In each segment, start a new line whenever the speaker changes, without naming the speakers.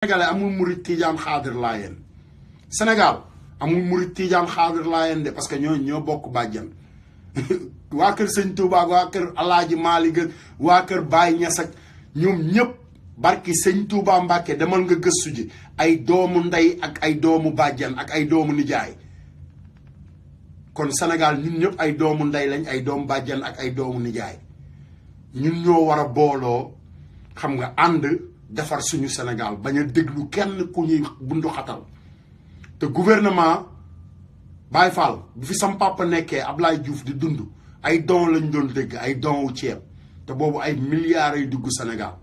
Sénégalais amul murit tiijaan xaadir laayeen Sénégal amul murit tiijaan xaadir laayeen de parce que ñoo bokk bàjjan waa kër sëñ Touba waa kër Alaaji Maalik ak waa kër Baay Ñas ak ñoom ñëpp barki sëñ Touba Mbàkke demal nga gëstu ji ay doomu ndey ak ay doomu bàjjan ak ay doomu nijaay kon Sénégal ñun ñëpp ay doomu ndey lañ ay doomu bàjjan ak ay doomu nijaay ñun ñoo war a booloo xam nga ànd defar suñu Sénégal bañ a déglu kenn ku ñuy bundu xatal te gouvernement Baye Fall bi fi sam papa nekkee Ablaye Diouf di dund ay don lañ doon dégg ay don wu ceeb te boobu ay milliards ay dugg Sénégal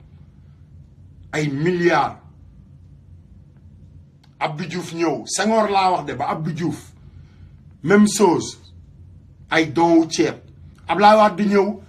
ay milliards Abdou Diouf ñëw Senghor laa wax de ba Abdou Diouf même chose ay don wu ceeb Ablaye Wade di ñëw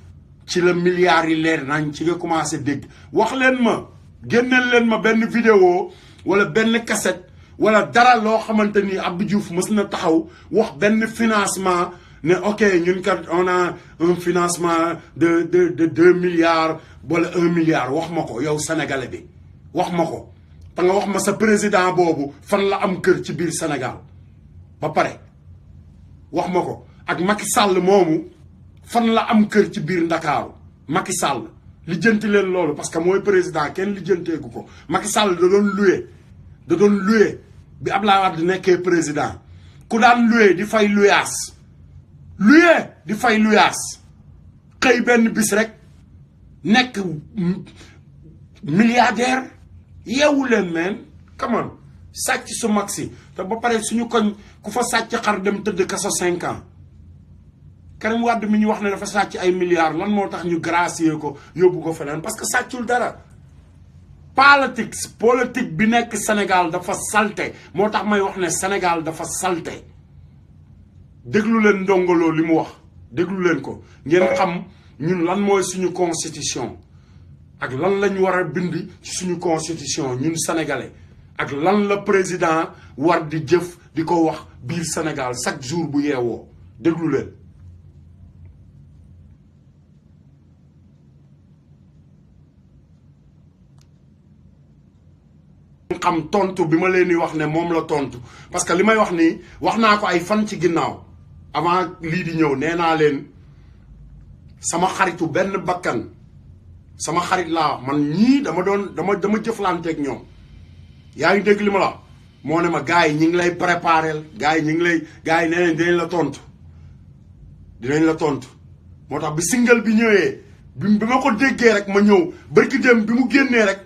ci la milliards yi leer nañ ci nga commencé dégg wax leen ma génneel leen ma benn vidéo wala benn cassette wala dara loo xamante ni Abdou Diouf mës na taxaw wax benn financement ne ok ñun kat on a un financement de 2 milliards wala 1 milliard wax ma ko yow sénégalais bi wax ma ko te nga wax ma sa président boobu fan la am kër ci biir Sénégal ba pare wax ma ko ak Macky Sall moomu fan la am kër ci biir Ndakaaru Macky Sall lijjanti leen loolu parce que mooy président kenn lijjanteegu ko Macky Sall da doon loué bi Abdoulaye Wade nekkee président ku daan loué di fay luyaas xëy benn bis rek nekk milliardaire yeewu leen meen come on sàcc su mag si te ba pare suñu koñ ku fa sàcc xar dem tëdd kaso 5 ans Karim Wade mi ñu wax ne dafa sàcc ay milliards lan moo tax ñu gracier ko yóbbu ko feneen parce que sàccul dara politique bi nekk Sénégal dafa salte moo tax may wax ne Sénégal dafa salte déglu leen ndongoloo li mu wax déglu leen ko ngeen xam ñun lan mooy suñu constitution ak lan lañ war a bind ci suñu constitution ñun sénégalais ak lan la président war di jëf di ko wax biir Sénégal chaque jour bu yeewoo déglu leen. xam tontu bi ma leen di wax ne moom la tontu parce que li may wax nii wax naa ko ay fan ci ginnaaw avant lii di ñëw nee naa leen sama xaritu benn bakkan sama xarit laa man ñii dama jëflanteeg ñoom yaa ngi dégg li ma la moo ne ma gars yi ñi ngi lay préparel gars yi nee nañ dinañ la tontu moo tax bi single bi ñëwee bi ma ko déggee rek ma ñëw barki dem bi mu génnee rek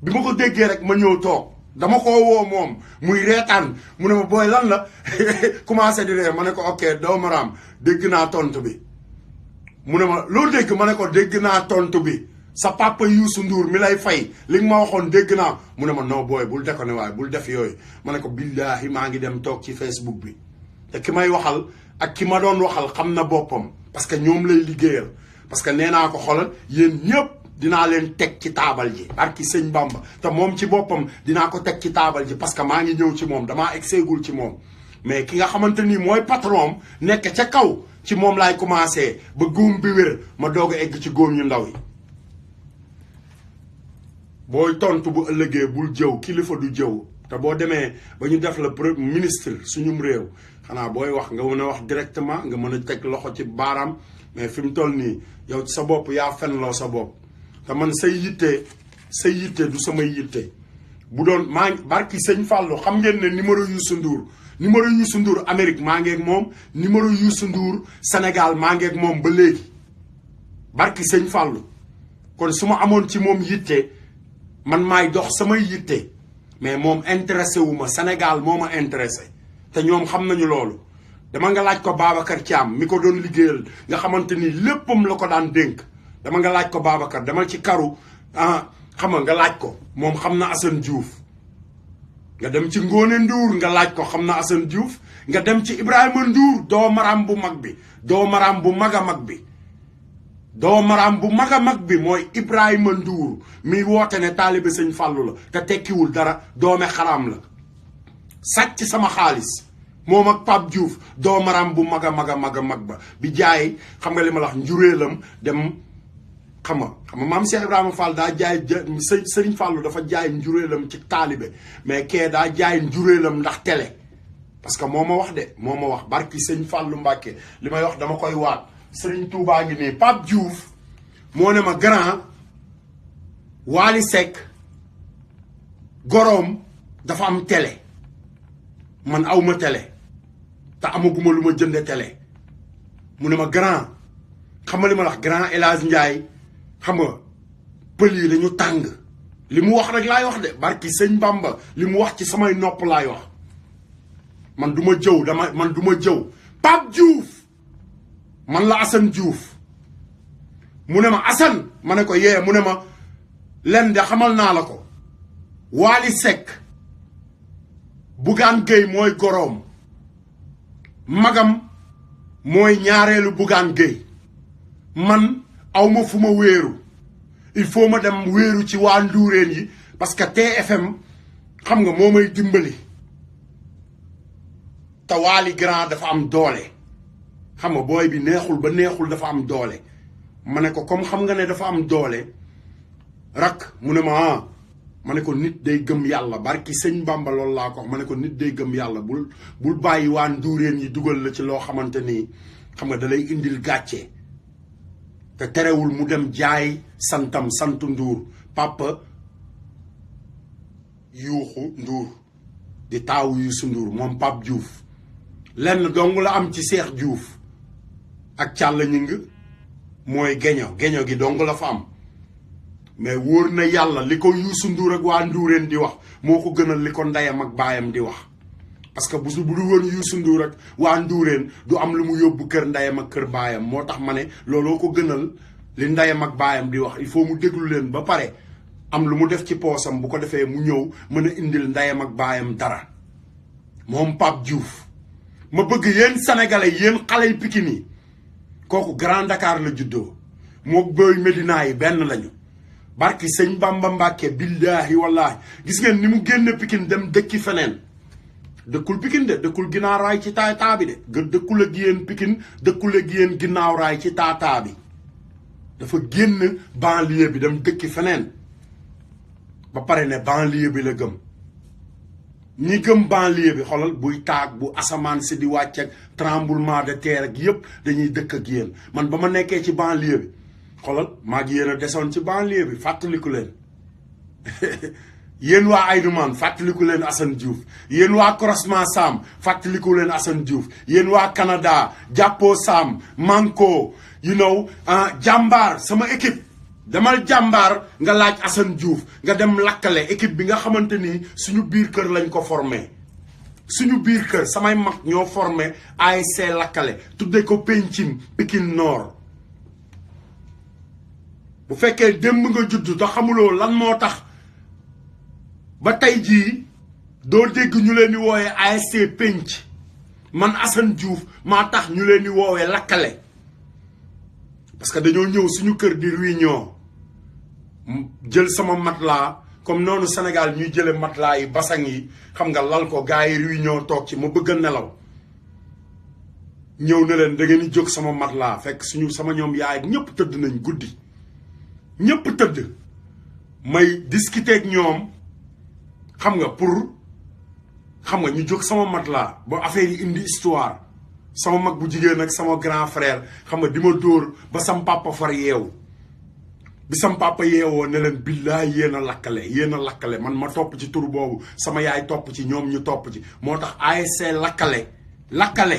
bi ma ko déggee rek ma ñëw toog dama ko woo moom muy reetaan mu ne ma booy lan la commencé di ree ma ne ko ok doomaraam dégg naa tontu bi mu ne ma loo dégg ma ne ko dégg naa tontu bi sa papa Youssou Ndour mi lay fay li nga ma waxoon dégg naa mu ne ma non booy bul dekone waaye bul def yooyu ma ne ko billaahi maa ngi dem toog ci Facebook bi te ki may waxal ak ki ma doon waxal xam na boppam parce que ñoom lay liggéeyal parce que nee naa ko xoolal yéen ñëpp dinaa leen teg ci taabal ji barki sëñ Bamba te moom ci boppam dinaa ko teg ci taabal ji parce que maa ngi ñëw ci moom damaa egseegul ci moom mais ki nga xamante ni mooy patron nekk ca kaw ci moom laay commencé ba góom bi wér ma doog a egg ci góom yu ndaw yi booy tontu bu ëllëgee bul jëw kilifa du jëw te boo demee ba ñu def la premier ministre suñum réew xanaa booy wax nga mën a wax directement nga mën a teg loxo ci baaraam mais fi mu toll nii yow ci sa bopp yaa fenloo sa bopp te man say yitte du samay yitte bu doon maa ngi barki sëñ Fallou xam ngeen ne numéro Youssou Ndour Amérique maa ngi ak moom numéro Youssou Ndour Sénégal maa ngi ak moom ba léegi barki sëñ Fallou kon su ma amoon ci moom yitte man maay dox samay yitte mais moom intéressé wu ma Sénégal moo ma intéressé te ñoom xam nañu loolu dama nga laaj ko Babacar Thiam mi ko doon liggéeyal nga xamante ni léppam la ko daan dénk dama nga laaj ko Babacar demal ci karu xam nga laaj ko moom xam na Assane Diouf nga dem ci Ngone Ndour nga laaj ko xam na Assane Diouf nga dem ci Ibrahima Ndour doo maram bu mag bi doo maram bu mag a mag bi mooy Ibrahima Ndour mi woote ne taalibe sëñ Fallou la te tekkiwul dara doome xaraam la sàcc sama xaalis moom ak Pape Diouf doo maram bu mag a mag ba bi jaay xam nga li ma la wax njuréelam dem xam nga maam Cheikh Ibrahima Fall daa jaay Serigne Fallou dafa jaay njuréelam ci taalibe mais kee daa jaay njuréelam ndax télé parce que moo ma wax de moo ma wax barki sëñ Fallou Mbàkke li may wax dama koy waat Serigne Touba ngi nii Pape Diouf moo ne ma grand Wally Seck goroom dafa am télé man awma télé te amaguma lu ma jënde télé mu ne ma grand xam nga li ma la wax grand El Hadj Ndiaye xam nga pël yi dañu tàng li mu wax rek laay wax de barki sëñ Bamba li mu wax ci samay nopp laay wax man du ma jëw man du ma jëw Pape Diouf man la Assane Diouf mu ne ma Assane ma ne ko yee mu ne ma len de xamal naa la ko Wally Seck Bougane Gueye mooy goroom magam mooy ñaareelu Bougane Gueye man awma fu ma wéeru il faut ma dem wéeru ci waa Ndourène yi parce que TFM xam nga moo may dimbali te Wally grand dafa am doole xam nga booy bi neexul ba neexul dafa am doole ma ne ko comme xam nga ne dafa am doole rak mu ne ma ma ne ko nit day gëm yàlla barki sëñ Bamba loolu laa ko wax ma ne ko nit day gëm yàlla bul bàyyi waa Ndourène yi dugal la ci loo xamante ni xam nga da lay indil gàcce te terewul mu dem jaay santam santu Ndour papa Yuuxu Ndour di taawu Youssou Ndour moom Pape Diouf lenn dong la am ci Cheikh Diouf ak Càlla Ñing mooy geño gi dong la fa am mais wóor na yàlla li ko Youssou Ndour ak waa Ndourène di wax moo ko gënal li ko ndeyam ak baayam di wax parce que bu du woon Youssou Ndour ak waa Ndourène du am lu mu yóbbu kër ndeyam ak kër baayam moo tax ma ne looloo ko gënal li ndeyam ak baayam di wax il faut mu déglu leen ba pare am lu mu def ci poosam bu ko defee mu ñëw mën a indil ndeyam ak baayam dara moom Pape Diouf ma bëgg yéen sénégalais yéen xale yi Pikine yi kooku Grand Dakar la juddoo moo Boy Médina yi benn lañu barki sëñ Bamba Mbàkke billaahi wallaahi gis ngeen ni mu génn Pikine dem dëkki feneen dëkkul Pikine de dëkkul ginnaaw raay ci taa bi de dëkkul ak yéen Pikine dëkkul ak yéen ginnaaw raay ci taa bi dafa génn banlieue bi dem dëkki feneen ba pare ne banlieue bi la gëm ñi gëm banlieue bi xoolal buy taag bu asamaan si di wàcc ak tremblement de terre ak yëpp dañuy dëkk ak yéen man ba ma nekkee ci banlieue bi xoolal maa ngi yéen a desoon ci banlieue bi fàttaliku leen yéen waa Aïnoumane fàttaliku leen Assane Diouf yéen waa Croisement Sam fàttaliku leen Assane Diouf yéen waa Canada jàppoo Sam Manko jàmbaar sama équipe demal jàmbaar nga laaj Assane Diouf nga dem lakkale équipe bi nga xamante ni suñu biir kër lañ ko formé suñu biir kër samay mag ñoo formé ASC lakkale tudde ko Pencim Pikine Nord bu fekkee démb nga judd te xamuloo lan moo tax ba tey jii doo dégg ñu leen di woowee ASC Penc man Assane Diouf maa tax ñu leen di woowee lakkale parce que dañoo ñëw suñu kër di réunion jël sama matelas comme noonu Sénégal ñuy jële matelas yi basang yi xam nga lal ko gars yi réunion toog ci ma bëgg a nelaw ñëw na leen da ngeen di jóg sama matelas fekk sama ñoom yaay ñëpp tëdd nañ guddi ñëpp tëdd may discuter ak ñoom xam nga pour xam nga ñu jóg sama matelas ba affaire yi indi histoire sama mag bu jigéen ak sama grand frère xam nga di ma dóor ba sam papa far yeewu bi sam papa yeewoo ne leen billaay yéen a lakkale man ma topp ci tur boobu sama yaay topp ci ñoom ñu topp ci moo tax ASC lakkale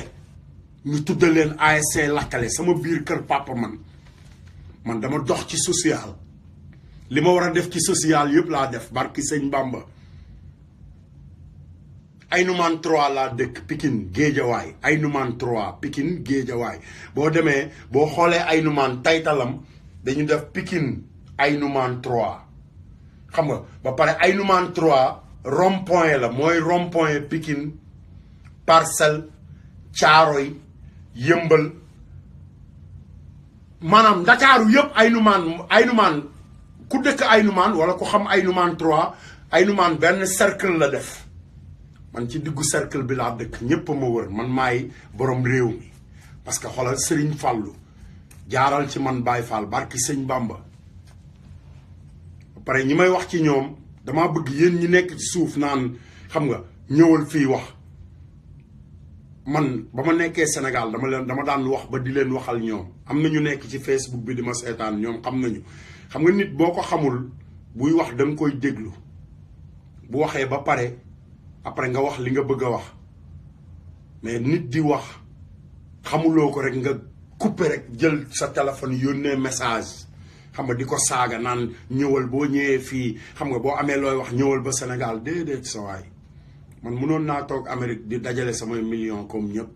ñu tudda leen ASC lakkale sama biir kër papa man dama dox ci social li ma war a def ci social yëpp laa def barki sëñ Bamba Aïnoumane 3 laa dëkk Pikine Géejawaay Aïnoumane 3 Pikine Géejawaay boo demee boo xoolee Aïnoumane taytalam dañu def Pikine Aïnoumane 3 xam nga ba pare Aïnoumane 3 rond-point la mooy rond-point Pikine Parcelles Thiaroye Yëmbal maanaam Ndakaaru yëpp Aïnoumane ku dëkk Aïnoumane wala ku xam Aïnoumane 3 Aïnoumane benn cercle la def man ci diggu cercle bi laa dëkk ñépp ma wër man maay borom réew mi parce que xoolal Serigne Fallou jaaral ci man Baye Fall barki sëñ Bamba pare ñi may wax ci ñoom damaa bëgg yéen ñi nekk ci suuf naan xam nga ñëwal fii wax man ba ma nekkee Sénégal dama daan wax ba di leen waxal ñoom am na ñu nekk ci Facebook bi di ma seetaan ñoom xam nañu xam nga nit boo ko xamul buy wax da nga koy déglu bu waxee ba pare après nga wax li nga bëgg a wax mais nit di wax xamuloo ko rek nga couper rek jël sa téléphone yónnee message xam nga di ko saaga naan ñëwal boo ñëwee fii xam nga boo amee looy wax ñëwal ba Sénégal déedéet sa waay man mënoon naa toog Amérique di dajale samay millions comme ñëpp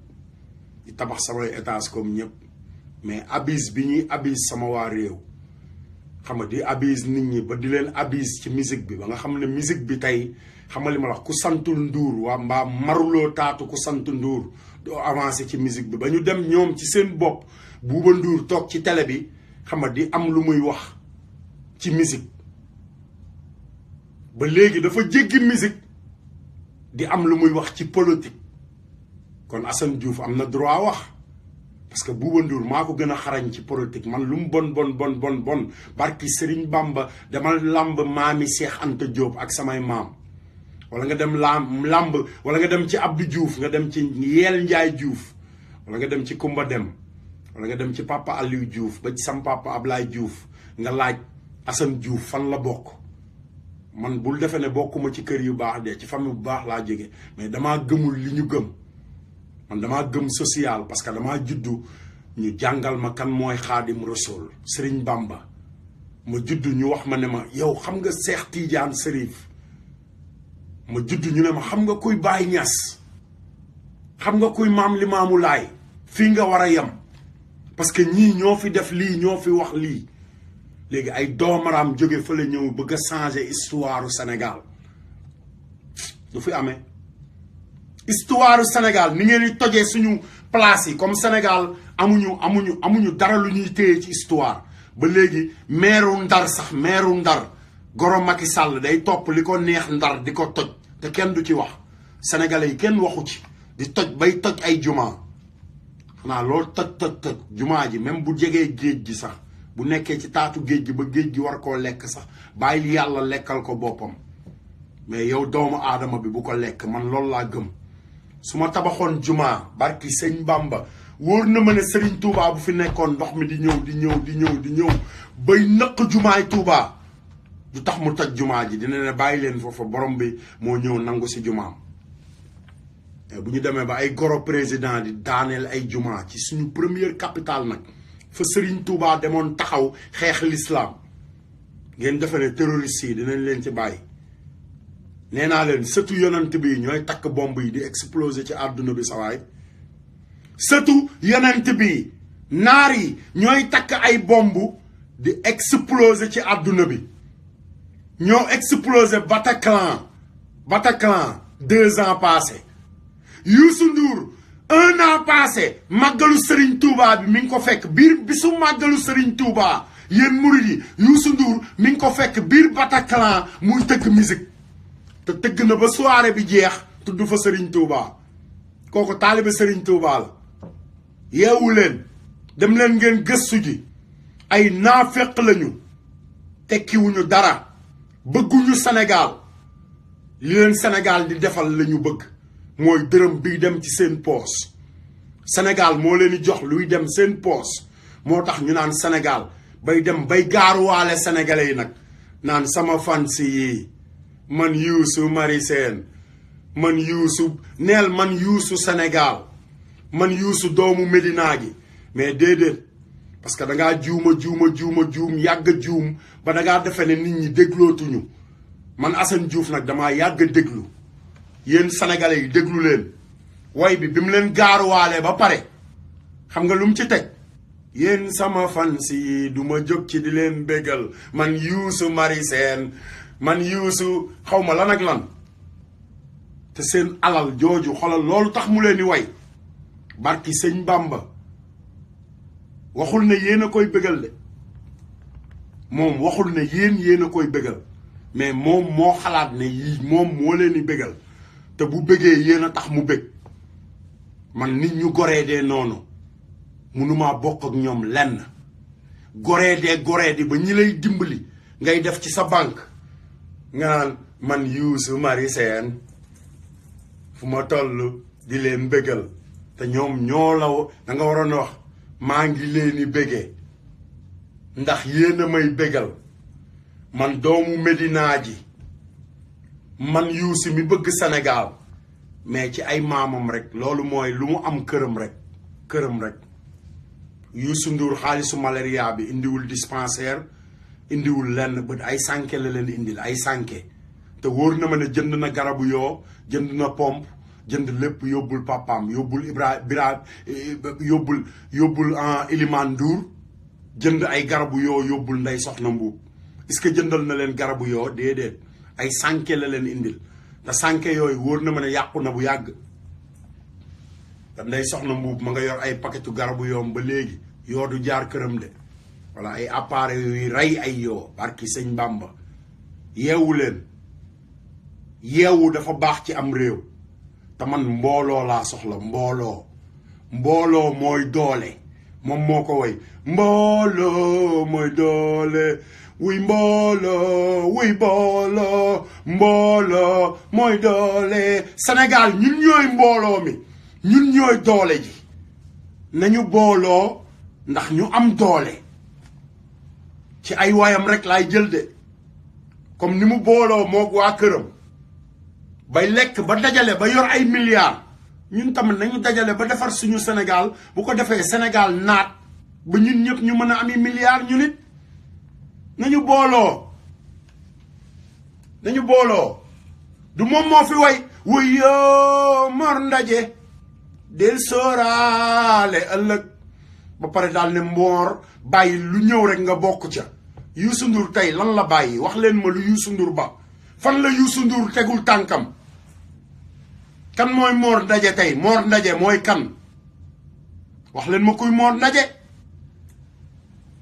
di tabax samay étage comme ñëpp mais abuse bi ñuy abuse sama waa réew xam nga di abuse nit ñi ba di leen abuse ci musique bi ba nga xam ne musique bi tey xam nga li ma la wax ku santul Ndour waa mbaa maruloo taatu ku sant Ndour doo avancé ci musique bi ba ñu dem ñoom ci seen bopp Bouba Ndour toog ci télé bi xam nga di am lu muy wax ci musique ba léegi dafa jéggi musique di am lu muy wax ci politique kon Assane Diouf am na droit wax parce que Bouba Ndour maa ko gën a xarañ ci politique man lu mu bon barki Serigne Bamba dama lamb maami Cheikh Anta Diop ak samay maam wala nga dem lamb wala nga dem ci Abdou Diouf nga dem ci Yeel Njaay Diouf wala nga dem ci Kumba Dem wala nga dem ci papa Aliou Diouf ba ci sam papa Ablaye Diouf nga laaj Assane Diouf fan la bokk man bul defe ne bokkuma ci kër yu baax de ci famille bu baax laa jóge mais damaa gëmul li ñu gëm man damaa gëm social parce que damaa juddu ñu jàngal ma kan mooy Xaadim Rasul Serigne Bamba ma juddu ñu wax ma ne ma yow xam nga Cheikh Tidiane Serif ma juddu ñu ne ma xam nga kuy Baye Niass xam nga kuy Maam Limaamu Laay fii nga war a yem parce que ñii ñoo fi def lii ñoo fi wax lii léegi ay doomaraam jóge fa la ñëw bëgg a changer histoire du Sénégal du fi amee histoire du Sénégal ni ngeen di tojee suñu place yi comme Sénégal amuñu dara lu ñuy téye ci histoire ba léegi meeru Ndar sax meeru Ndar Goro Macky Sall day topp li ko neex Ndar di ko toj te kenn du ci wax sénégalais yi kenn waxu ci di toj bay toj ay jumaa xanaa loolu toj jumaa ji même bu jegee géej gi sax bu nekkee ci taatu géej gi ba géej gi war koo lekk sax bàyyi yàlla lekkal ko boppam mais yow doomu aadama bi bu ko lekk man loolu laa gëm su ma tabaxoon jumaa barki sëñ Bamba wóor na ma ne Serigne Touba bu fi nekkoon ndox mi di ñëw bay nëq jumaay Touba du tax mu toj jumaa ji dina ne bàyyi leen foofa borom bi moo ñëw nangu si jumaam bu ñu demee ba ay goro président di daaneel ay jumaa ci suñu première capitale nag fa Serigne Touba demoon taxaw xeex l'islam ngeen defe ne terroriste yi dinañ leen ci bàyyi nee naa leen sëtu yonent bi ñooy takk bomb yi di exploser ci àdduna bi sawaay sëtu yonent bi naar yi ñooy takk ay bomb di exploser ci àdduna bi ñoo exploser Bataclan 2 ans passé Youssou Ndour 1 an passé màggalu Serigne Touba bi mi ngi ko fekk biir bisu màggalu Serigne Touba yéen murid yi Youssou Ndour mi ngi ko fekk biir Bataclan muy tëgg musique te tëgg na ba soirée bi jeex tudd fa Serigne Touba kooku taalibe Serigne Touba la yeewu leen dem leen ngeen gëstu ji ay naafeq lañu tekkiwuñu dara bëgguñu Sénégal li leen Sénégal di defal lañu bëgg mooy dërëm bi dem ci seen poos Sénégal moo leen di jox luy dem seen poos moo tax ñu naan Sénégal bay dem bay gaaruwaale sénégalais yi nag naan sama fans yi man Youssou Mari Sène man Youssou neel man Youssou Sénégal man Youssou doomu Médina gi mais déedéet parce que dangaa juum yàgg juum ba dangaa defe ne nit ñi déglootuñu man Assane Diouf nag damaa yàgg déglu yéen sénégalais yi déglu leen way bi mu leen gaaruwaale ba pare xam nga lu mu ci teg yéen sama fans yi du ma jóg ci di leen bégal man Youssou Mari Sène man Youssou xaw ma lan ak lan te seen alal jooju xoolal loolu tax mu leen di way barki sëñ Bamba waxul ne yéen a koy bégal de moom waxul ne yéen a koy bégal mais moom moo xalaat ne yii moom moo leen di bégal te bu bégee yéen a tax mu bég man nit ñu goree dee noonu mënumaa bokk ak ñoom lenn goree di ba ñi lay dimbali ngay def ci sa banque nga naan man Youssou Marie Sène fu ma toll di leen bégal te ñoom ñoo la da nga waroon wax maa ngi leen di bégee ndax yéen a may bégal man doomu Medina ji man Youssou mi bëgg Sénégal mais ci ay maamam rek loolu mooy lu mu am këram rek Youssou Ndour xaalisu malaria bi indiwul dispensaire indiwul lenn ba ay sànke la leen indil ay sànke te wóor na ma ne jënd na garabu yoo jënd na pompe jënd lépp yóbbul papaam yóbbul yóbbul Elimane Ndour jënd ay garabu yoo yóbbul Ndey Soxna Mbuub est-ce que jëndal na leen garabu yoo déedéet ay sànke la leen indil te sànke yooyu wóor na ma ne yàqu na bu yàgg te Ndey Soxna Mbuub ma nga yor ay paquetu garabu yoom ba léegi yoo du jaar këram de wala ay appareil yuy rey ay yoo barki sëñ Bamba yeewu leen yeewu dafa baax ci am réew te man mbooloo laa soxla mbooloo mooy doole moom moo ko woy mbooloo mooy doole wuy mbooloo mooy doole Sénégal ñun ñooy mbooloo mi ñun ñooy doole ji nañu booloo ndax ñu am doole ci ay waayam rek laay jël de comme ni mu booloo moog waa këram bay lekk ba dajale ba yor ay milliards ñun tamit nañu dajale ba defar suñu Sénégal bu ko defee Sénégal naat ba ñun ñëpp ñu mën a ami milliards ñu nit nañu booloo du moom moo fi way wuyoo Mor Ndaje del sóoraale ëllëg ba pare daal ne Mor bàyyi lu ñëw rek nga bokk ca Youssou Ndour tey lan la bàyyi wax leen ma lu Youssou Ndour ba fan la Youssou Ndour tegul tànkam kan mooy Mor Ndaje tey Mor Ndaje mooy kan wax leen ma kuy Mor Ndaje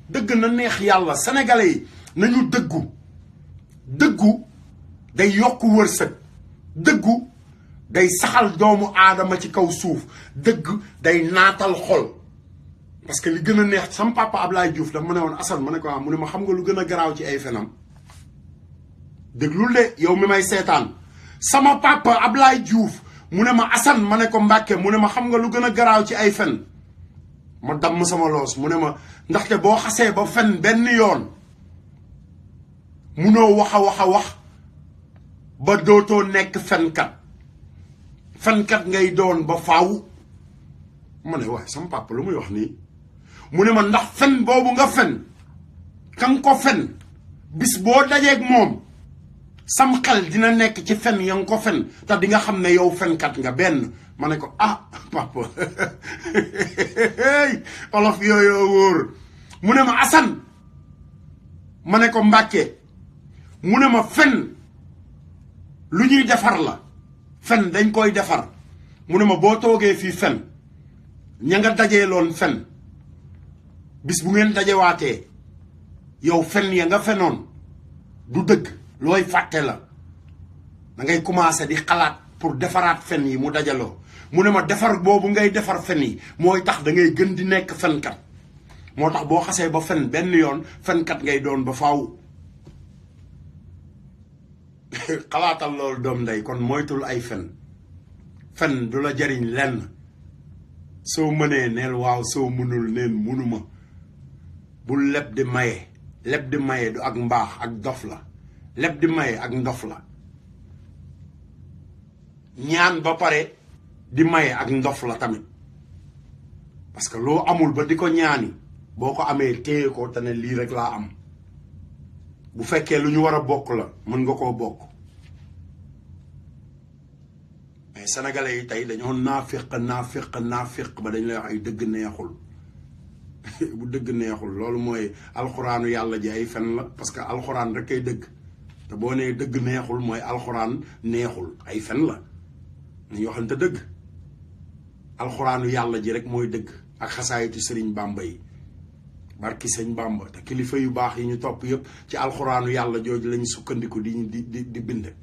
dëgg na neex yàlla sénégalais yi nañu dëggu day yokk wërsëg dëggu day saxal doomu aadama ci kaw suuf dëgg day naatal xol parce que li gën a neex sam papa Ablaye Diouf daf ma ne woon Assane ma ne ko mu ne ma xam nga lu gën a garaaw ci ay fenam déglul de yow mi may seetaan sama papa Ablaye Diouf mu ne ma Assane ma ne ko Mbàkke mu ne ma xam nga lu gën a garaaw ci ay fen ma damm sama loos mu ne ma ndaxte boo xasee ba fen benn yoon munoo wax a wax ba dootoo nekk fenkat ngay doon ba faaw ma ne waaye sama papa lu muy wax nii mu ne ma ndax fen boobu nga fen kan ko fen bis boo dajeeg moom sam xel dina nekk ci fen ya nga ko fen te di nga xam ne yow fenkat nga benn ma ne ko papa olof yooyu wóor mu ne ma Assane ma ne ko Mbàkke mu ne ma fen lu ñuy defar la fen dañ koy defar mu ne ma boo toogee fii fen ña nga dajeeloon fen bis bu ngeen dajewaatee yow fen ya nga fenoon du dëgg looy fàtte la da ngay commencé di xalaat pour defaraat fen yi mu dajaloo mu ne ma defar boobu ngay defar fen yi mooy tax da ngay gën di nekk fenkat moo tax boo xasee ba fen benn yoon fenkat ngay doon ba faaw xalaatal loolu doom ndey kon moytul ay fen du la jariñ lenn soo mënee neel waaw soo mënul neen mënuma bul leb di maye du ak mbaax ak dof la leb di maye ak ndof la ñaan ba pare di maye ak ndof la tamit parce que loo amul ba di ko ñaani boo ko amee téye ko te ne lii rek laa am bu fekkee lu ñu war a bokk la mën nga koo bokk mais sénégalais yi tey dañoo naafiq ba dañ lay wax ay dëgg neexul bu dëgg neexul loolu mooy alxuraanu yàlla ji ay fen la parce que alxuraan rek ay dëgg te boo nee dëgg neexul mooy alxuraan neexul ay fen la nañu waxante dëgg alxuraanu yàlla ji rek mooy dëgg ak xasaayitu sëriñ Bamba yi barki sëñ Bamba te kilifa yu baax yi ñu topp yëpp ci alxuraanu yàlla jooju lañu sukkandiku di bind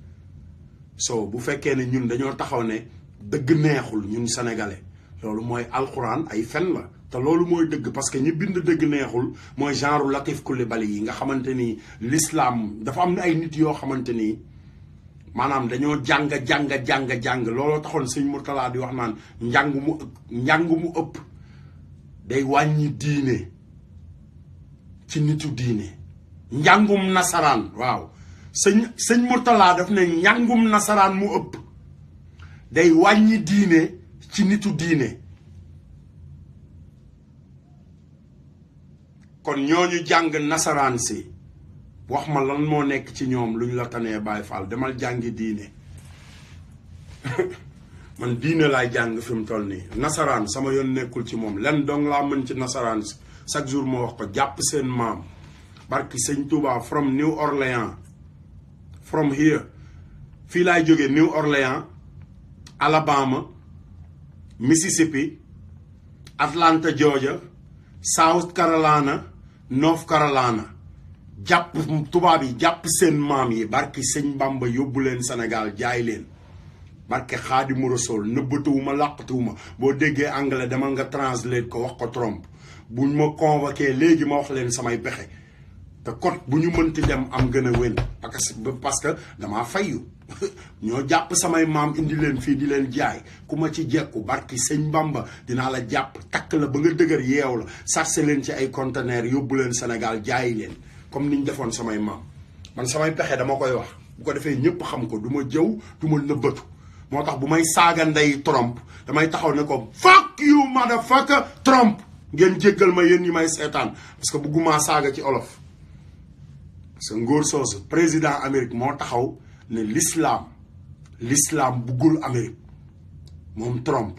so bu fekkee ne ñun dañoo taxaw ne dëgg neexul ñun sénégalais loolu mooy alxuraan ay fen la te loolu mooy dëgg parce que ñi bind dëgg neexul mooy genre Latif Coulibaly yi nga xamante ni l'islam dafa am na ay nit yoo xamante ni maanaam dañoo jàng looloo taxoon sëñ Mourtala di wax naan njàng mu ëpp day wàññi diine ci nitu diine njàngum nasaraan waaw sëñ Mourtala daf ne njàngum nasaraan mu ëpp day wàññi diine ci nitu diine kon ñooñu jàng nasaraan si wax ma lan moo nekk ci ñoom lu ñu la tanee Baay Faal demal jàngi diine man diine laay jàng fi mu toll nii nasaraan sama yoon nekkul ci moom lenn dong laa mën ci nasaraan si chaque jour moo wax ko jàpp seen maam barki sëñ Touba from New Orleans from here fii laay jógee New Orleans Alabama Mississippi Atlanta Georgia South Carolina North Carolina jàpp tubaab yi jàpp seen maam yi barki sëñ Bamba yóbbu leen Sénégal jaay leen barke Xaadimu Rasuul nëbbatuwuma làqatuwuma boo déggee anglais demal nga translate ko wax ko Trump buñ ma convoqué léegi ma wax leen samay pexe te kot bu ñu mënti dem am gën a wén parce que damaa fayyu ñoo jàpp samay maam indi leen fii di leen jaay ku ma ci jekku barki sëñ Bamba dinaa la jàpp takk la ba nga dëgër yeew la sarse leen ci ay conteneur yóbbu leen Sénégal jaayi leen comme niñ defoon samay maam man samay pexe dama koy wax bu ko defee ñëpp xam ko du ma jëw du ma nëbbatu moo tax bu may saaga ndey Trump damay taxaw ne ko fuck you motherfucker Trump ngeen jéggal ma yéen ñi may seetaan parce que bëgguma saaga ci olof parce que ngóor soosu président Amérique moo taxaw ne l'islam buggul Amérique moom Trump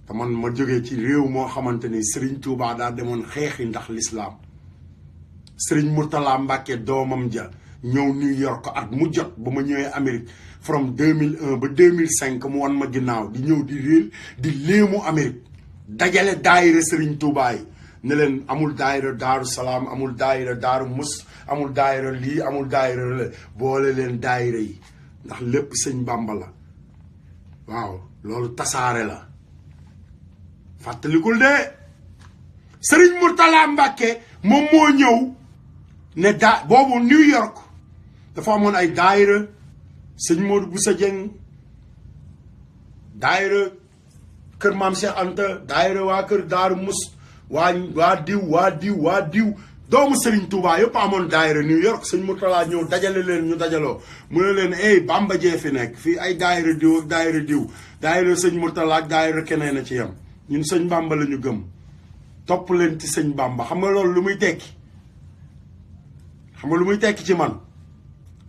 te man ma jógee ci réew moo xamante ni Serigne Touba daa demoon xeexi ndax l'islam Serigne Mourtala Mbacke doomam ja ñëw New York at mu jot ba ma ñëwee Amérique from 2001 ba 2005 mu wan ma ginnaaw di ñëw di léemu Amérique dajale daayira Serigne Touba yi ne leen amul daayira Daaru Salaam amul daayira Daaru Mus amul daayira lii amul daayira la boole leen daayira yi ndax lépp sëñ Bamba la waaw loolu tasaare la fàttalikul de Serigne Mourtala Mbacke moom moo ñëw ne boobu New York dafa amoon ay daayira sëñ Modou Boussa Dieng daayira kër Maam Cheikh Anta daayira waa kër Daaru Mus waa diw doomu Serigne Touba yëpp amoon daayira New York sëñ Mourtala ñëw dajale leen ñu dajaloo mu ne leen Bamba jee fi nekk fii ay daayira diw ak daayira diw daayira sëñ Mourtala ak daayira keneen a ci yam ñun sëñ Bamba la ñu gëm topp leen ci sëñ Bamba xam nga loolu lu muy tekki xam nga lu muy tekki ci man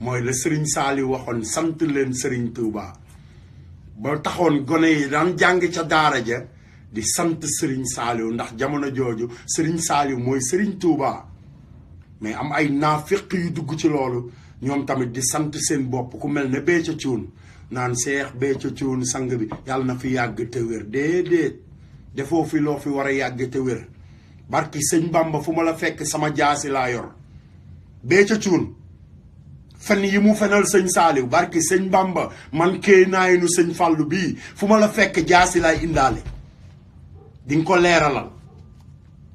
mooy la Serigne Saliou waxoon sant leen Serigne Touba ba taxoon gone yi daan jàng ca daara ja di sant Serigne Saliou ndax jamono jooju Serigne Saliou mooy Serigne Touba mais am ay naafiq yu dugg ci loolu ñoom tamit di sant seen bopp ku mel ne Béthio Thioune naan Seex Béthio Thioune sang bi yàlla na fi yàgg te wér déedéet defoo fi loo fi war a yàgg te wér barki sëñ Bamba fu ma la fekk sama jaasi laa yor Béthio Thioune fen yi mu fenal sëñ Saliou barki sëñ Bamba man kee naayinu sëñ Fàllu bii fu ma la fekk jaasi laay indaale di nga ko leeralal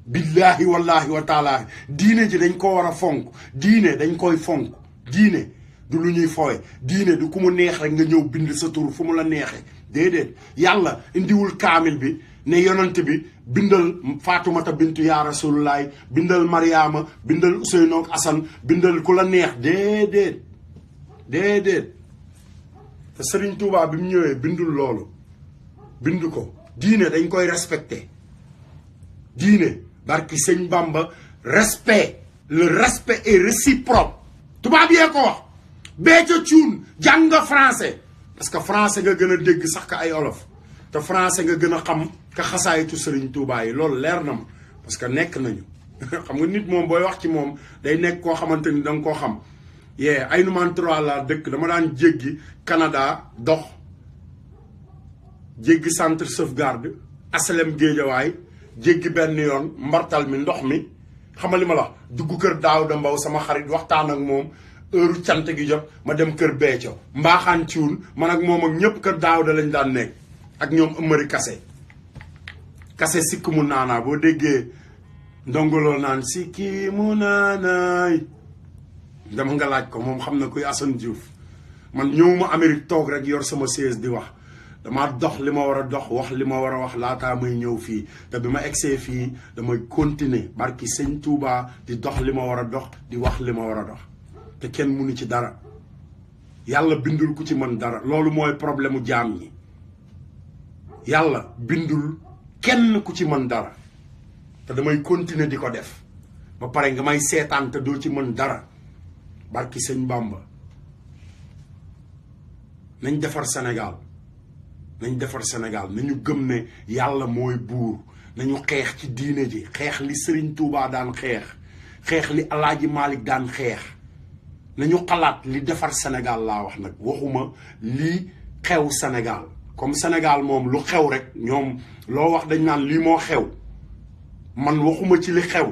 billaahi wallaahi wa taala diine ji dañ ko war a fonk diine dañ koy fonk diine du lu ñuy fooye diine du ku mu neex rek nga ñëw bind sa tur fu mu la neexee déedéet yàlla indiwul kaamil bi ne yonent bi bindal Faatumata bintu yaa Rasulullaay bindal Mariama bindal Useynu ak Asan bindal ku la neex déedéet te Serigne Touba bi mu ñëwee bindul loolu bind ko diine dañ koy respecté diine barki sëñ Bamba respect le respect est réciproque tubaab yee ko wax Béthio Thioune jàng nga français parce que français nga gën a dégg sax ka ay olof te français nga gën a xam ka xasaayitu Serigne Touba yi loolu leer na ma parce que nekk nañu xam nga nit moom booy wax ci moom day nekk koo xamante ni da nga koo xam ay numéro 3 laa dëkk dama daan jéggi Canada dox jéggi centre sauvegarde asalem Géejawaay jéggi benn yoon mbartal mi ndox mi xamal li ma la dugg kër Daawda Mbaw sama xarit waxtaan ak moom heure cant gi jot ma dem kër Béthio Mbaaxaan Cuun man ak moom ak ñëpp kër Daawda lañ daan nekk ak ñoom Amari Kase kase sikk mu naanaa boo déggee ndongoloo naan sikki mu naanaay dama nga laaj ko moom xam na kuy Assane Diouf man ñëwuma Amérique toog rek yor sama siège di wax dama dox li ma war a dox wax li ma war a wax laataa may ñëw fii te bi ma egsee fii damay continuer barki sëñ Touba di dox li ma war a dox di wax li ma war a dox te kenn munu ci dara yàlla bindul ku ci mën dara loolu mooy problème mu jaam ñi yàlla bindul kenn ku ci mën dara te damay continuer di ko def ba pare nga may seetaan te doo ci mën dara barki sëñ Bamba nañ defar Sénégal nañ defar Sénégal nañu gëm ne yàlla mooy buur nañu xeex ci diine ji xeex li Serigne Touba daan xeex li Alaaji Malick daan xeex nañu xalaat li defar Sénégal laa wax nag waxuma li xew Sénégal comme Sénégal moom lu xew rek ñoom loo wax dañ naan lii moo xew man waxuma ci li xew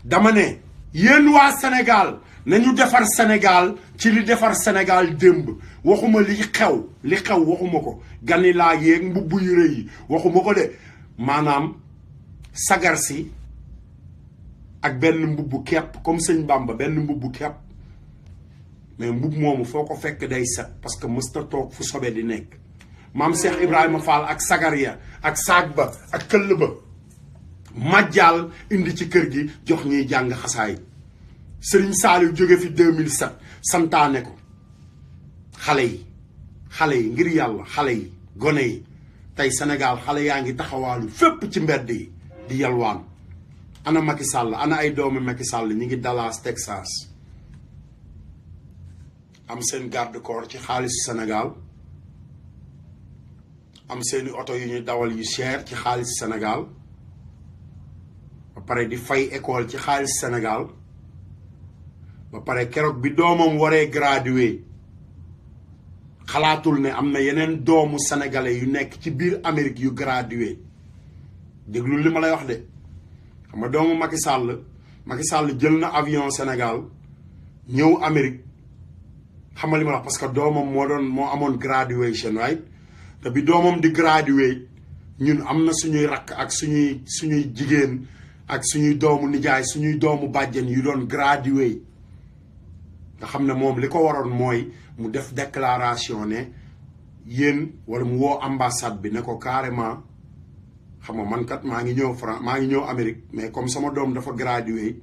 dama ne yéen waa Sénégal nañu defar Sénégal ci li defar Sénégal démb waxuma li xew waxuma ko gani laa yeeg mbubb yu rëy yi waxuma ko de maanaam sagar si ak benn mbubbu kepp comme sëñ Bamba benn mbubbu kepp mais mbubb moomu foo ko fekk day set parce que mësta toog fu sobe di nekk maam Cheikh Ibrahima Fall ak sagar ya ak saag ba ak këll ba majjaal indi ci kër gi jox ñuy jàng xasaay Serigne Saliou jóge fi 2007 santaane ko xale yi ngir yàlla xale yi gone yi tey Sénégal xale yaa ngi taxawaalu fépp ci mbedd yi di yalwaan ana Macky Sall ana ay doomi Macky Sall ñi ngi Dallas Texas am seen garde corps ci xaalisu Sénégal am seeni oto yu ñuy dawal yu cher ci xaalisu Sénégal ba pare di fay école ci xaalis Sénégal ba pare keroog bi doomam waree gradué xalaatul ne am na yeneen doomu sénégalais yu nekk ci biir Amérique yu gradué déglu li ma lay wax de xam nga doomu Macky Sall jël na avion Sénégal ñëw Amérique xam nga li ma la wax parce que doomam moo amoon graduation right te bi doomam di gradué ñun am na suñuy rakk ak suñuy jigéen ak suñuy doomu nijaay suñuy doomu bàjjen yu doon gradué nga xam ne moom li ko waroon mooy mu def déclaration ne yéen wala mu woo ambassade bi ne ko carrément xam nga man kat maa ngi ñëw Amérique mais comme sama doom dafa gradué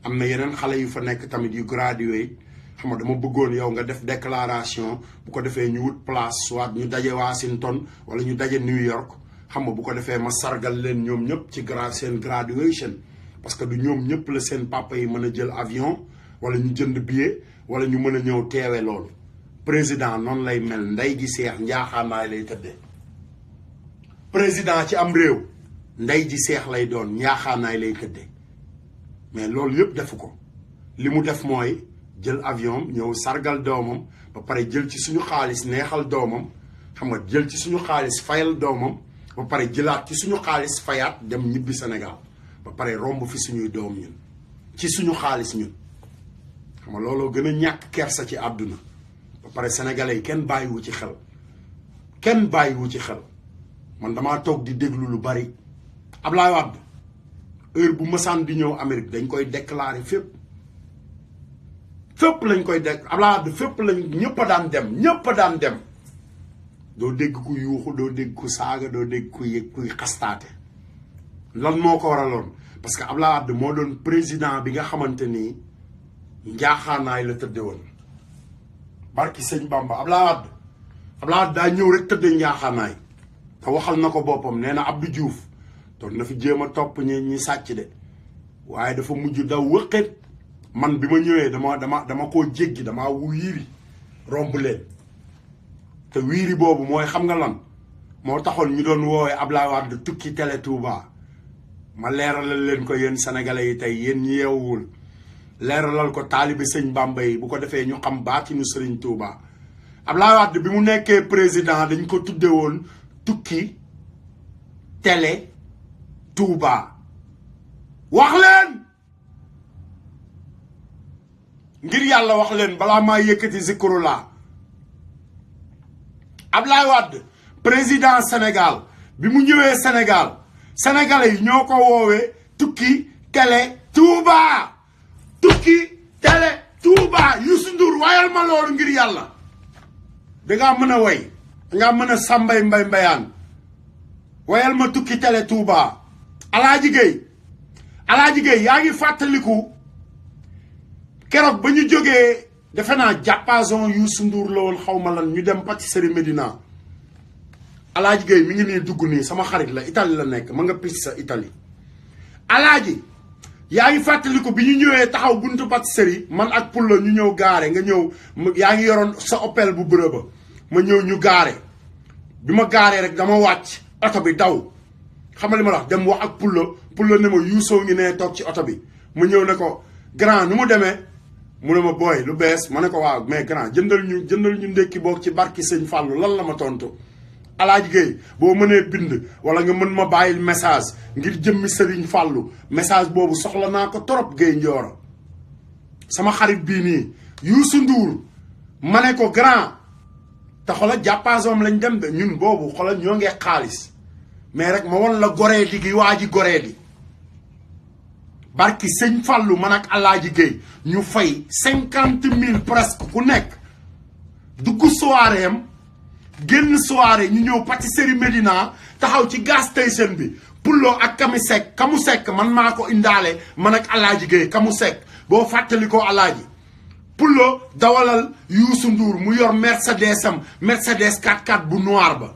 am na yeneen xale yu fa nekk tamit yu gradué xam nga dama bëggoon yow nga def déclaration bu ko defee ñu wut place soit ñu daje Washington wala ñu daje New York xam nga bu ko defee ma sargal leen ñoom ñëpp ci seen graduation parce que du ñoom ñëpp la seen papa yi mën a jël avion wala ñu jënd billet wala ñu mën a ñëw teewe loolu président noonu lay mel ndey gi seex njaaxaanaay lay tëddee président ci am réew ndey ji seex lay doon njaaxaanaay lay tëddee mais loolu yëpp defu ko li mu def mooy jël avion ñëw sargal doomam ba pare jël ci suñu xaalis neexal doomam xam nga jël ci suñu xaalis fayal doomam ba pare jëlaat ci suñu xaalis fayaat dem ñibbi Sénégal ba pare romb fi suñuy doom ñun ci suñu xaalis ñun xam nga looloo gën a ñàkk kersa ci àdduna ba pare sénégalais yi kenn bàyyiwu ci xel man damaa toog di déglu lu bari Ablaye Wade heure bu mësaan di ñëw Amérique dañ koy déclarer fépp lañ koy Ablaye Wade fépp lañ ñëpp a daan dem doo dégg ku yuuxu doo dégg ku saaga doo dégg kuy xastaate lan moo ko waraloon parce que Ablaye Wade moo doon président bi nga xamante ni njaaxaanaay la tëdde woon barki sëñ Bamba Ablaye Wade daa ñëw rek tëdde njaaxaanaay te waxal na ko boppam nee na Abdou Diouf doon na fi jéem a topp ñi sàcc de waaye dafa mujj daw wëqet man bi ma ñëwee dama koo jéggi dama wiiri romb leen te wiiri boobu mooy xam nga lan moo taxoon ñu doon woowee Ablaye Wade tukki télé Touba ma leeralal leen ko yéen sénégalais yi tey yéen ñi yeewul leeralal ko taalibe sëñ Bamba yi bu ko defee ñu xam baatinu Sëriñ Touba Ablaye Wade bi mu nekkee président dañ ko tudde woon tukki télé Touba wax leen ngir yàlla wax leen balaa maa yëkkati zikru la Ablaye Wade président Sénégal bi mu ñëwee Sénégal sénégalais yi ñoo ko woowee tukki télé Touba tukki télé Touba Youssou Ndour wayal ma loolu ngir yàlla dangaa mën a way dangaa mën a sàmbay mbay mbayaan wayal ma tukki télé Touba Alaaji Gueye yaa ngi fàttaliku keroog ba ñu jógee defe naa jàppason Youssou Ndour la woon xaw ma lan ñu dem pâtisserie Médina Alaaji Gueye mi ngi nii dugg nii sama xarit la Italie la nekk ma nga pizza Italie Alaaji yaa ngi fàttaliku bi ñu ñëwee taxaw buntu pâtisserie man ak Pulla ñu ñëw gaare nga ñëw yaa ngi yoroon sa Opel bu bërë ba ma ñëw ñu gaare bi ma gaaree rek dama wàcc oto bi daw xam nga li ma la wax dem wax ak Pulla ne ma Youssou ngi ne toog ci oto bi ma ñëw ne ko grand nu mu demee mu ne ma booy lu bees ma ne ko waaw mais grand jëndal ñu ndékki boog ci barki sëñ Fallou lan la ma tontu Alaaji Gueye boo mënee bind wala nga mën ma bàyyil message ngir jëmmi Serigne Fallou message boobu soxla naa ko trop Gueye Ndioro sama xarit bii nii Youssou Ndour ma ne ko grand te xoolal jàppaasoom lañ dem de ñun boobu xoolal ñoo ngee xaalis mais rek ma won la goree di gi waa ji goree di barki sëñ Fallou man ak Alaaji Gueye ñu fay 50 000 presque ku nekk dugg soirée am génn soirée ñu ñëw pâtisserie Médina taxaw ci gas station bi Pullo ak kamu sekk man maa ko indaale man ak Alaaji Gueye kamu sekk boo fàttali ko Alaaji Pullo dawalal Youssou Ndour mu yor Mercedes 4x4 bu noir ba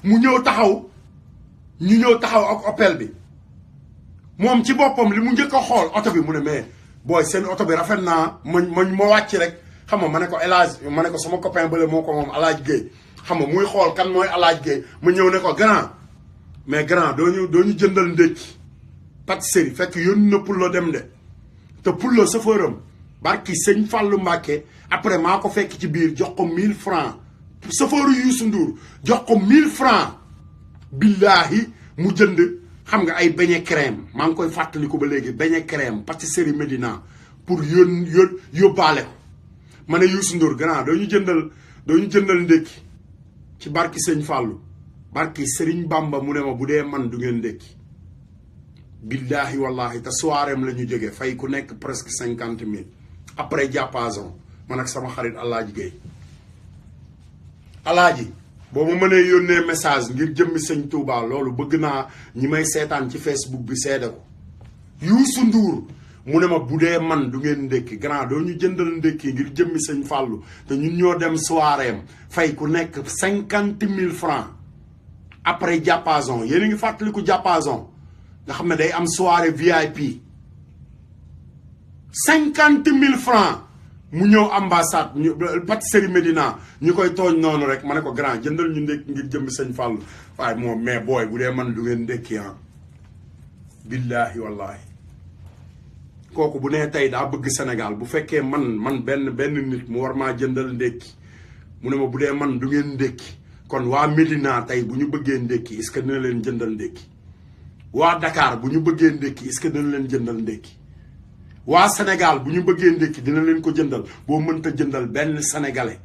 mu ñëw taxaw ñu ñëw taxaw ak Opel bi moom ci boppam li mu njëkk a xool oto bi mu ne mais booy seen oto bi rafet naa ma wàcc rek xam nga ma ne ko Elage ma ne ko sama copain bële moo ko moom Alaaji Gueye xam nga muy xool kan mooy Alaaji Gueye ma ñëw ne ko grand mais grand doo ñu jëndal ndékki pâtisserie fekk yónni na Pullo dem de te Pullo chauffeur-am barki sëñ Fallou Mbacké après maa ko fekk ci biir jox ko 1000 francs chauffeur Youssou Ndour jox ko 1000 francs billaahi mu jënd xam nga ay beignet crème maa ngi koy fàttaliku ba léegi beignet crème pâtisserie Médina pour yóbbaale ko ma ne Youssou Ndour grand doo ñu jëndal ndékki ci barki sëñ Fallou barki Serigne Bamba mu ne ma bu dee man du ngeen ndékki billaahi wallahi te soirée am la ñu jógee fay ku nekk presque 50 000 après jàppason man ak sama xarit Alaaji Gueye Alaaji boo ma mënee yónnee message ngir jëmmi sëñ Touba loolu bëgg naa ñi may seetaan ci Facebook bi seede ko Youssou Ndour mu ne ma bu dee man du ngeen ndékki grand doo ñu jëndal ndékki ngir jëmmi sëñ Fallou te ñun ñoo dem soirée am fay ku nekk 50 000 francs après jàppason yéen a ngi fàttaliku jàppason nga xam ne day am soirée VIP 50 000 francs mu ñëw ambassade ñu pâtisserie Médina ñu koy tooñ noonu rek ma ne ko grand jëndal ñu ndékki ngir jëmmi sëñ Fallou waaye moom mais booy bu dee man du ngeen ndékki ah billaahi wallahi kooku bu nee tey daa bëgg Sénégal bu fekkee man benn nit mu war maa jëndal ndékki mu ne ma bu dee man du ngeen ndékki kon waa Médina tey bu ñu bëggee ndékki est-ce que dina leen jëndal ndékki waa Dakar bu ñu bëggee ndékki est-ce que dina leen jëndal ndékki waa Sénégal bu ñu bëggee ndékki dina leen ko jëndal boo mënta jëndal benn sénégalais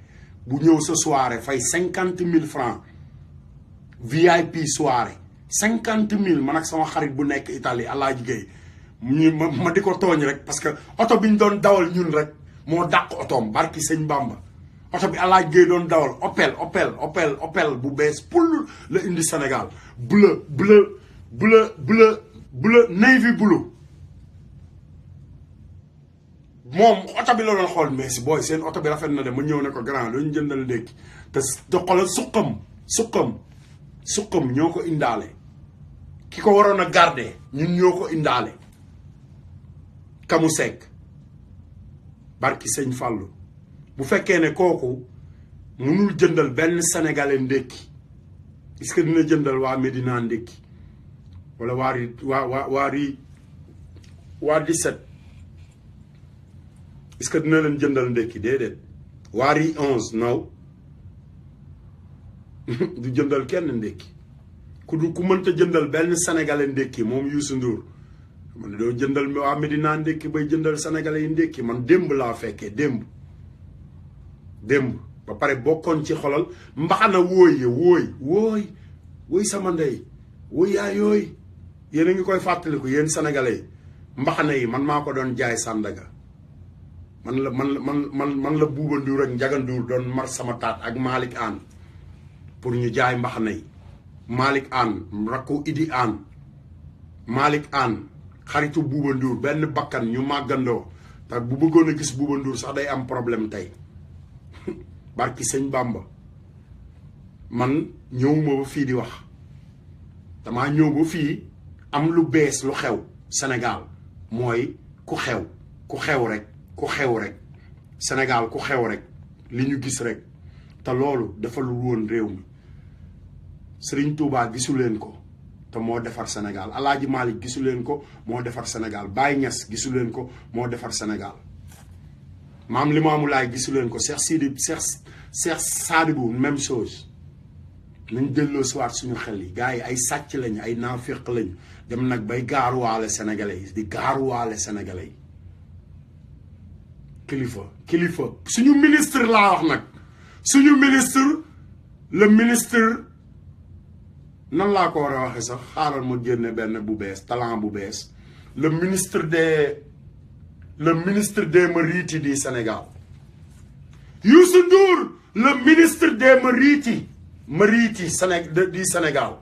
bu ñëw sa soirée fay 50 000 francs VIP soirée 50 000 man ak sama xarit bu nekk Italie Alaaji Gueye ma di ko tooñ rek parce que oto bi ñu doon dawal ñun rek moo dàq otoom barki sëñ Bamba oto bi Alaaji Gueye doon dawal Opel bu bees pull la indi Sénégal bleu navy blue moom oto bi la doon xool mais si booy seen oto bi rafet na de ma ñëw ne ko grand dañu jëndal ndékki te xoolal suqam ñoo ko indaale ki ko waroon a garder ñun ñoo ko indaale kamu sekk barki sëñ Fallou bu fekkee ne kooku mënul jëndal benn sénégalais ndékki est-ce que dina jëndal waa Médina ndékki wala waa 17 est-ce que dina leen jëndal ndékki déedéet waa ri 11 naw du jëndal kenn ndékki ku mënta jëndal benn sénégalais ndékki moom Youssou Ndour man doo jëndal waa Médina ndékki bay jëndal sénégalais yi ndékki man démb laa fekkee démb ba pare bokkoon ci xolal mbaxana wooy sama ndey wooy yaa yooy yéen a ngi koy fàttaliku yéen sénégalais mbaxane yi man maa ko doon jaay Sandaga man la Bouba Ndour ak Ndiaga Ndour doon mar sama taat ak Malick Anne pour ñu jaay mbaxane yi. Malick Anne rakku Idi Anne Malick Anne xaritu Bouba Ndour benn bakkan ñu màggandoo te bu bëggoon a gis Bouba Ndour sax day am problème tey barki sëñ Bamba man ñëwuma ba fii di wax damaa ñëw ba fii am lu bees lu xew Sénégal mooy ku xew rek Sénégal ku xew rek li ñu gis rek te loolu dafa lu woon réew mi Serigne Touba gisu leen ko te moo defar Sénégal Alaaji Malick gisu leen ko moo defar Sénégal Baye Niass gisu leen ko moo defar Sénégal Maam Limaamu Laay gisu leen ko Cheikh Sadibou même chose nañ delloo siwaat suñu xel yi gars yi ay sàcc lañu ay naaféq lañu dem nag bay gaaruwaale sénégalais yi di gaaruwaale sénégalais yi kilifa suñu ministre laa wax nag suñu ministre le ministre nan laa ko war a waxe sax xaaral ma génne benn bu bees talent bu bees le ministre des mérites du Sénégal Youssou Ndour le ministre des mérites du Sénégal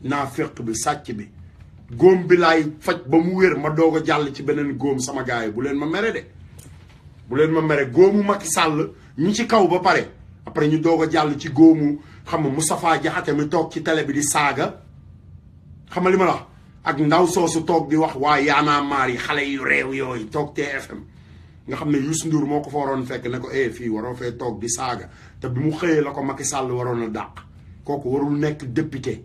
naa féq bi sàcc bi góom bi laay faj ba mu wér ma doog a jàll ci beneen góom sama gars yi bu leen ma mere de bu leen ma mere góomu Macky Sall ñi ci kaw ba pare après ñu doog a jàll ci góomu xam nga Moustapha Diakhaté mi toog ci télé bi di saaga xam nga li ma la wax ak ndaw soosu toog di wax waa yaanaa maar yi xale yu réew yooyu toog TFM nga xam ne Youssou Ndour moo ko fa waroon fekk ne ko fii waroo fee toog di saaga te bi mu xëyee la ko Macky Sall waroon a dàq kooku warul nekk député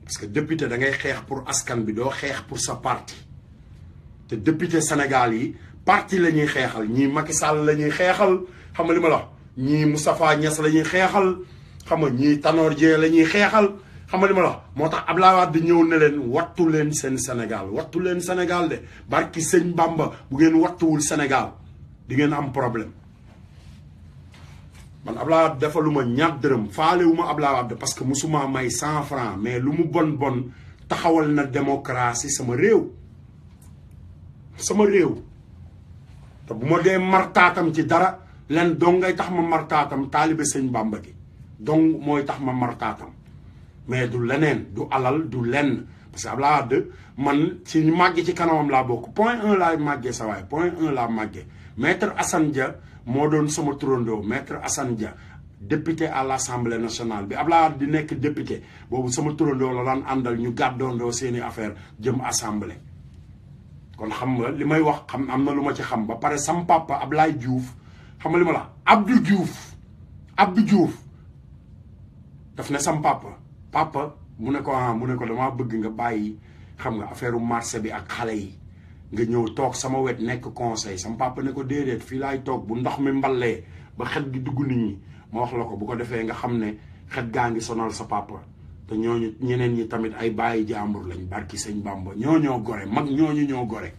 parce que député da ngay xeex pour askan bi doo xeex pour sa parti te député Sénégal yi parti la ñuy xeexal ñii Macky Sall la ñuy xeexal xam nga li ma la wax ñii Moustapha Niass la ñuy xeexal xam nga ñii Tanor Dieng la ñuy xeexal xam nga li ma la wax moo tax Abdoulaye Wade ñëw ne leen wattu leen seen Sénégal wattu leen Sénégal de barki sëñ Bamba bu ngeen wattuwul Sénégal di ngeen am problème man Abdoulaye Wade defaluma ñaar dërëm faalewuma Abdoulaye Wade parce que musuma may 100 francs mais lu mu bon taxawal na démocratie sama réew te bu ma dee martaatam ci dara len dong ngay tax ma martaatam taalibe sëñ Bamba gi dong mooy tax ma martaatam mais du leneen du alal du lenn parce que Abdoulaye Wade man ci ñu màggee ci kanamam laa bokk point 1 laa màggee sa waay point 1 laa màggee maître Assane Dia moo doon sama turandoo maître Assane Dia député à l'Assemblée nationale bi Abdoulaye Wade di nekk député boobu sama turandoo la daan àndal ñu gàddoondoo seeni affaire jëm assemblée kon xam nga li may wax xam am na lu ma ci xam ba pare sam papa Ablaye Diouf xam nga li ma la Abdou Diouf daf ne sam papa mu ne ko damaa bëgg nga bàyyi xam nga affaire marché bi ak xale yi nga ñëw toog sama wet nekk conseil sam papa ne ko déedéet fii laay toog bu ndox mi mballee ba xet gi dugg nit ñi ma wax la ko bu ko defee nga xam ne xet gaa ngi sonal sa papa te ñooñu ñeneen ñi tamit ay bàyyi jàmbur lañ barki sëñ Bamba ñoo gore mag ñooñu ñoo gore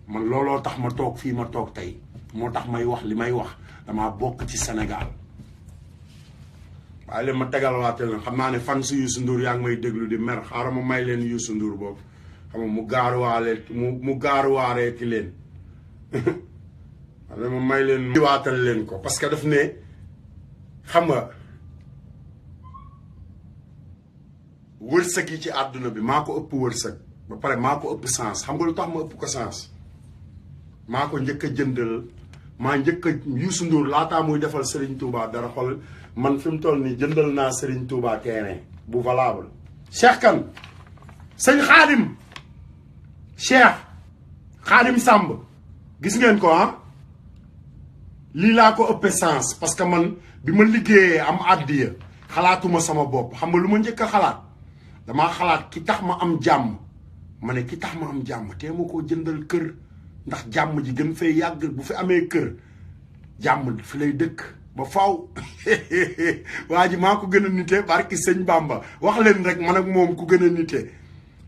man looloo tax ma toog fii ma toog tey moo tax may wax li may wax damaa bokk ci Sénégal waaye leen ma tegal waate leen xam naa ne fan si Youssou Ndour yaa ngi may déglu di mer xaaral ma may leen Youssou Ndour boobu xam nga mu gaaruwaaree ci leen wala ma may leen waatal leen ko parce que daf ne xam nga wërsëg yi ci àdduna bi maa ko ëpp wërsëg ba pare maa ko ëpp sens xam nga lu tax ma ëpp ko sens maa ko njëkk a jëndal maa njëkk a Youssou Ndour laataa muy defal Serigne Touba dara xool man fi mu toll nii jëndal naa Serigne Touba terrain bu valable. Cheikh Kane sëñ Xaadim Samb gis ngeen ko lii laa ko ëppee sens parce que man bi ma liggéeyee am àddiya xalaatuma sama bopp xam nga lu ma njëkk a xalaat damaa xalaat ki tax ma am jàmm ma ne ki tax ma am jàmm te ma koo jëndal kër ndax jàmm ji gën fee yàgg bu fi amee kër jàmm fi lay dëkk ba faw waa ji maa ko gën a nite barki sëñ Bamba wax leen rek man ak moom ku gën a nite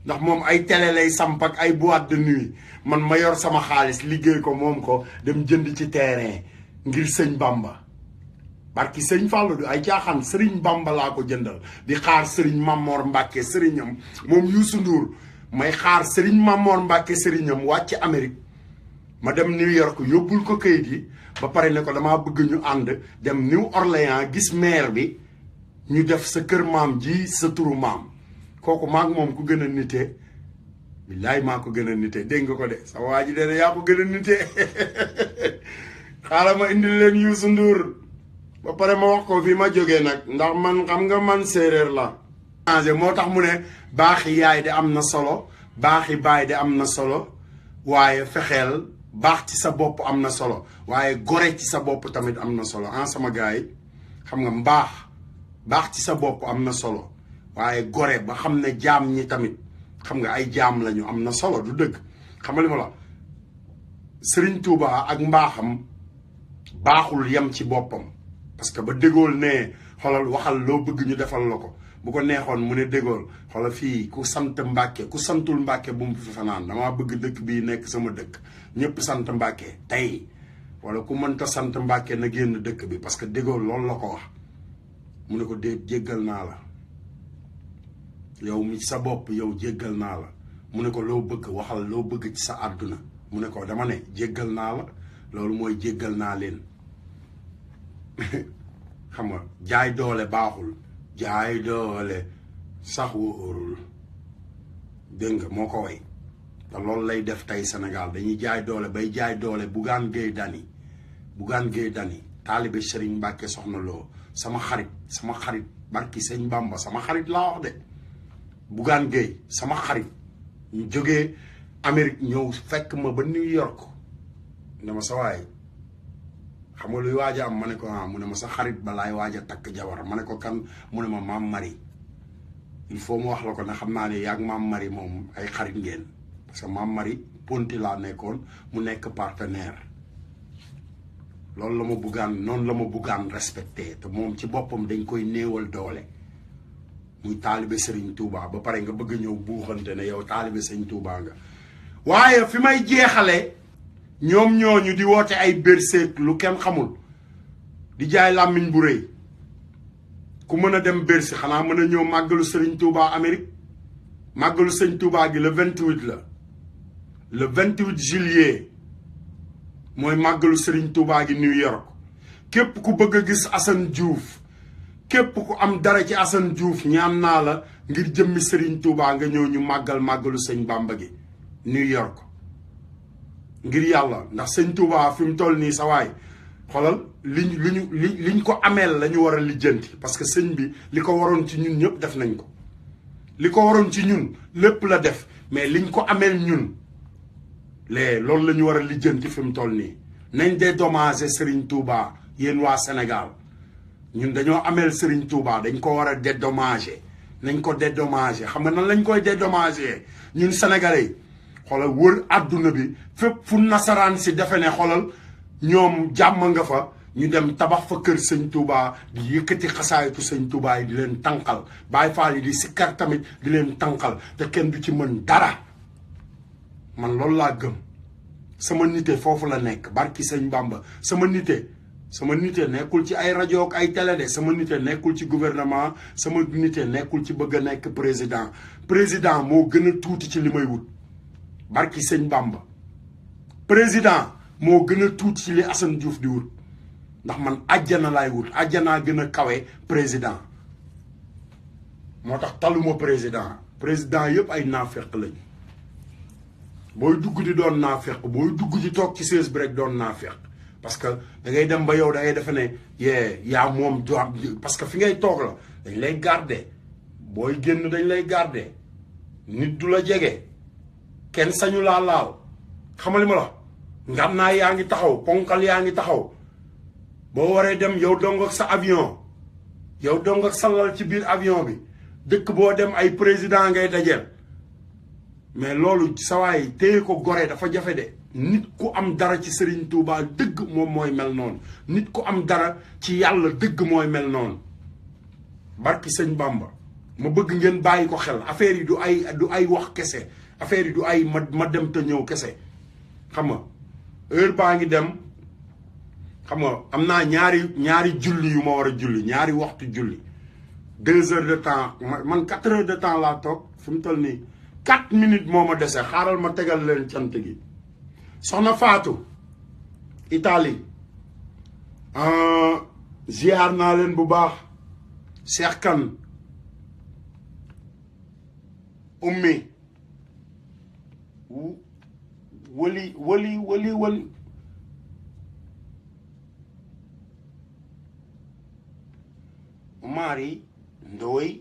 ndax moom ay télé lay samp ak ay boîte de nuit man ma yor sama xaalis liggéey ko moom ko dem jënd ci terrain ngir sëñ Bamba barki sëñ Fallou du ay caaxaan Serigne Bamba laa ko jëndal di xaar Serigne Mamor Mbacke sëriñam moom Youssou Ndour may xaar Serigne Mamor Mbacke sëriñam wàcc Amérique ma dem New York yóbbul ko kayit yi ba pare ne ko damaa bëgg ñu ànd dem New Orleans gis maire bi ñu def sa kër maam ji sa turu maam kooku maag moom ku gën a nitee billaay maa ko gën a nitee dégg nga ko de sa waa ji de yaa ko gën a nitee xaaral ma indil leen Youssou Ndour ba pare ma wax ko fi ma jógee nag ndax man xam nga man séeréer la moo tax mu ne baaxi yaay de am na solo baaxi baay de am na solo waaye fexeel baax ci sa bopp am na solo waaye gore ci sa bopp tamit am na solo sama gars yi xam nga baax ci sa bopp am na solo waaye gore ba xam ne jaam ñi tamit xam nga ay jaam lañu am na solo du dëgg xam nga li ma la Serigne Touba ak mbaaxam baaxul yem ci boppam parce que ba dégool ne xoolal waxal loo bëgg ñu defal la ko bu ko neexoon mu ne dégool xoolal fii ku sant Mbàkke ku santul Mbàkke bu mu fi fanaan damaa bëgg dëkk bii nekk sama dëkk ñëpp sant Mbàkke tey wala ku mënta sant Mbàkke na génn dëkk bi parce que dégool loolu la ko wax mu ne ko déet jéggal naa la yow mi sa bopp yow jéggal naa la mu ne ko loo bëgg waxal loo bëgg ci sa àdduna mu ne ko dama ne jéggal naa la loolu mooy jéggal naa leen xam nga jaay doole baaxul jaay doole sax wóorul dégg nga moo ko way te loolu lay def tey Sénégal dañuy jaay doole bay jaay doole Bougane Gueye Dany taalibe Serigne Mbacke Soxna Lo sama xarit barki sëñ Bamba sama xarit laa wax de Bougane Gueye sama xarit ñu jógee Amérique ñëw fekk ma ba New York ne ma sa waay xam nga luy waaj a am ma ne ko mu ne ma sa xarit balaay waaj a takk jabar ma ne ko kan mu ne ma maam Marie il faut mu wax la ko ne xam naa ne yaag maam Marie moom ay xarit ngeen parce que maam Marie ponti laa nekkoon mu nekk partenaire loolu la ma buggaan noonu la ma buggaan respecté te moom ci boppam dañ koy néewal doole muy taalibe Serigne Touba ba pare nga bëgg ñëw buuxante ne yow taalibe Serigne Touba nga waaye fi may jeexale ñoom ñooñu di woote ay berseek lu kenn xamul di jaay làmmiñ bu rëy ku mën a dem Bercy xanaa mën a ñëw màggalu Serigne Touba Amérique màggalu Serigne Touba gi le 28 la le 28 juillet mooy màggalu Serigne Touba gi New York képp ku bëgg a gis Assane Diouf képp ku am dara ci Assane Diouf ñaan naa la ngir jëmmi Serigne Touba nga ñëw ñu màggalu Sëñ Bamba gi New York ngir yàlla ndax Sëñ Touba fi mu toll nii sa waay xoolal liñ ko ameel la ñu war a lijjanti parce que sëñ bi li ko waroon ci ñun ñëpp def nañ ko li ko waroon ci ñun lépp la def mais liñ ko ameel ñun loolu la ñu war a lijjanti fi mu toll nii nañ dédommager Serigne Touba yéen waa Sénégal ñun dañoo ameel Serigne Touba dañ ko war a dédommager nañ ko dédommager xam nga nan lañ koy dédommager ñun sénégalais yi xoolal wër àdduna bi fépp fu nasaraan si defe ne xoolal ñoom jàmm nga fa ñu dem tabax fa kër sëñ Touba di yëkkati xasaayitu sëñ Touba yi di leen tànqal Baay Faal yi di sikkar tamit di leen tànqal te kenn du ci mën dara man loolu laa gëm sama nite foofu la nekk barki sëñ Bamba sama nite nekkul ci ay rajo ak ay télé de sama nite nekkul ci gouvernement sama nite nekkul ci bëgg a nekk président moo gën a tuuti ci li may wut barki sëñ Bamba président moo gën a tuuti ci li Assane Diouf di wut ndax man àjjana laay wut àjjanaa gën a kawe président moo tax taluma président yëpp ay naafeq lañ booy dugg di doon naafeq booy dugg di toog ci sées bi rek doon naafeq parce que da ngay dem ba yow da ngay defe ne yaa moom parce que fi ngay toog la dañ lay garder booy génn dañ lay garder nit du la jege kenn sañu laa laal xamali ma la ngam naa yaa ngi taxaw ponkal yaa ngi taxaw boo waree dem yow dong ak sa avion yow dong ak sa lal ci biir avion bi dëkk boo dem ay président ngay dajeel mais loolu sawaay téye ko gore dafa jafe de nit ku am dara ci Serigne Touba dëgg moom mooy mel noonu nit ku am dara ci yàlla dëgg mooy mel noonu barki sëñ Bamba ma bëgg ngeen bàyyi ko xel affaire yi du ay wax kese affaire yi du ay ma dem te ñëw kese xam nga heure baa ngi dem xam nga am naa ñaari julli yu ma war a julli ñaari waxtu julli 2 heures de temps man 4 heures de temps laa toog fi mu toll nii 4 minutes moo ma dese xaaral ma tegal leen cant gi soxna Fatou Italie ziar naa leen bu baax Cheikh Kane ummi wali Mari Ndoy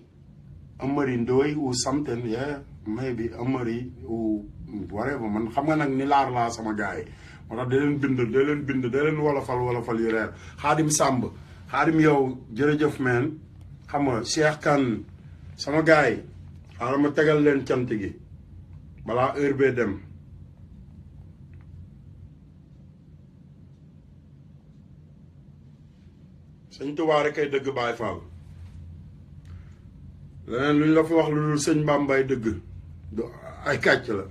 Amari Ndoy ou something, yeah, maybe Amari ou whatever man xam nga nag ni laar laa sama gars yi moo tax da leen wolofal yu reer Xaadim Sàmb Xaadim yow jërëjëf meen xam nga Cheikh Kane sama gars yi xaaral ma tegal leen cant gi balaa heure bee dem sëñ Tuubaa rek ay dëgg Baay Faal leneen lu ñu la fa wax lu dul sëñ Bàmbaay dëgg ay kàcc la